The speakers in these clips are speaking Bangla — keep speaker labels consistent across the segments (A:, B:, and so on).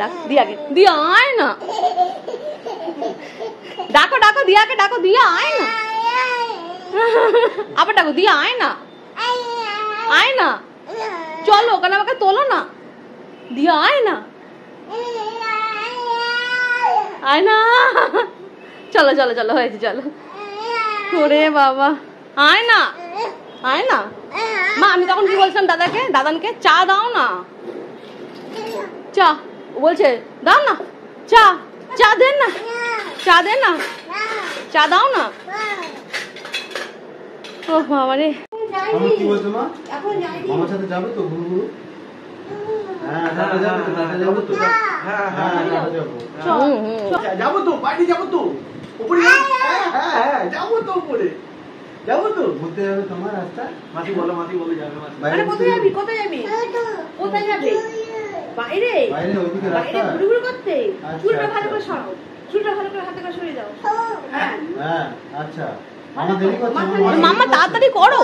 A: ডাক দিয়াকে, দিয়া আয় না, ডাকো ডাকো দিয়াকে, ডাকো দিয়া আয় না, আবার ডাকো দিয়া আয় না, আয় না, চলো ওখানে আমাকে তোলো না, দিয়া আয় না, আয় না, চলো চলো চলো হয়েছে চলো। ওরে বাবা আয় না, আয় না। মা আমি তখন কি বলছিলাম দাদাকে, দাদানকে চা দাও না, চা বলছে দাও না, চা চা দেন না, চা দেন না, চা দাও না। ও বাবা রে,
B: কি বলছো মা? মামার সাথে যাবে তো ঘুরু ঘুরু? হ্যাঁ যাবে তো, যাবো তো, হ্যাঁ হ্যাঁ যাবো তো, বাইরে যাবো তো, উপরে হ্যাঁ যাবো তো, উপরে যাবো তো, ঘুরতে যাবে তোমার রাস্তা। মাসি বলো, মাসি বলে যাবে।
A: আরে কোথায় যাবি, কোথায় যাবি, কোথায় যাবে? বাইরে,
B: বাইরে ওইদিকে রাস্তা,
A: বাইরে ঘুরু ঘুরু করতে। চুলটা ভালো করে সরাও, চুলটা ভালো করে হাতে করে সরিয়ে দাও। হ্যাঁ
B: হ্যাঁ আচ্ছা। মামা দেরি করছে,
A: মামা তাড়াতাড়ি করো।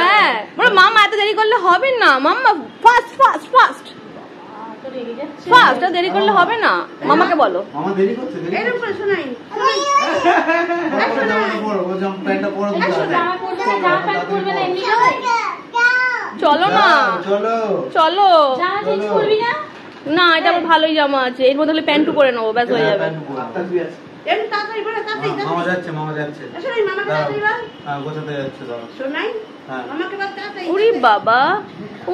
A: হ্যাঁ মামা এত দেরি করলে হবে না, মাম্মা ফাস্ট ফাস্ট ফাস্ট ফাস্ট, দেরি করলে হবে না। মামাকে বলো
B: মামা দেরি করছে, দেরি
A: এরকম করে শোনাই। চলো না,
B: চলো
A: চলো না, এটা আমার ভালোই জামা আছে, এর মধ্যে প্যান্টু করে নেবো, ব্যাস হয়ে যাবে।
B: মামা যাচ্ছে, মামা যাচ্ছে, গোছাতে যাচ্ছে।
A: উরি বাবা,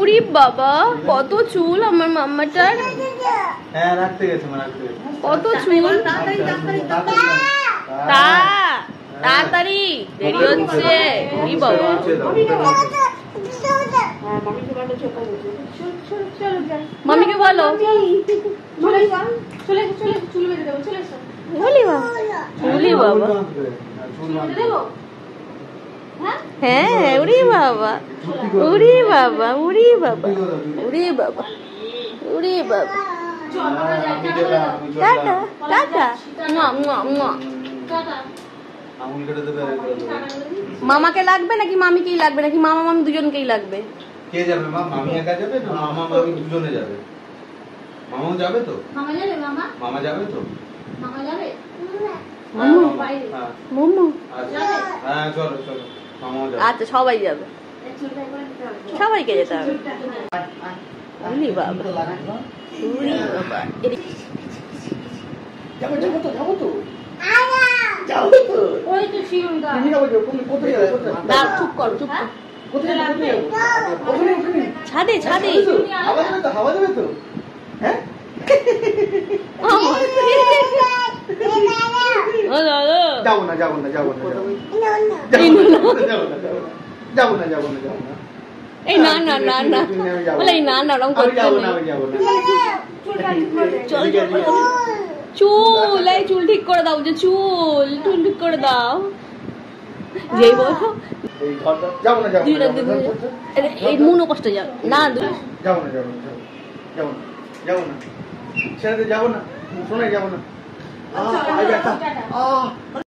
A: উরি বাবা, কত চুল আমার মাম্মাটার,
B: হ্যাঁ রাখতে গেছে, মা রাখতে গেছে,
A: কত চুল। তাড়াতাড়ি দেরি হচ্ছে। উরি বাবা, মামিকে বলো, হ্যাঁ উরি বাবা, উরি বাবা, উরি বাবা, উরি বাবা, উরি বাবা, টাটা টাটা, মামাকে লাগবে নাকি মামিকেই লাগবে, নাকি মামা মামি দুজনকেই লাগবে?
B: কে যাবে মা? মামি একা যাবে না মামা মামি দুজনে যাবে? মামাও যাবে তো? মামা যাবে, মামা যাবে তো? মামা যাবে, মামা বাইরে,
A: মামা
B: হ্যাঁ চলো চলো, মামাও যাবে।
A: আচ্ছা সবাই যাবে, সবাইকে যেতে হবে। উরি বাবা, উরি বাবা,
B: যাবো যাবো তো, যাবো তো,
A: ওই তো ছিল না, চুপ কর চুপ কর, ছাদে ছাদে
B: হাওয়া দেবে তো, হাওয়া দেবে তো, হ্যাঁ যাবো না, যাবো না, যাবো না, যাবো না, যাবো না,
A: এই না না না না বলে এই না না ওরকম করতে চুল, এই চুল ঠিক করে দাও, যে চুল চুল ঠিক করে দাও, যেই বলো
B: যাবো না, যাবো না,
A: এই মনো কষ্ট যাও না,
B: যাবো না, যাবো না, যাবো না, যাবো না, ছেড়ে যাবো না, শোনাই যাবো না।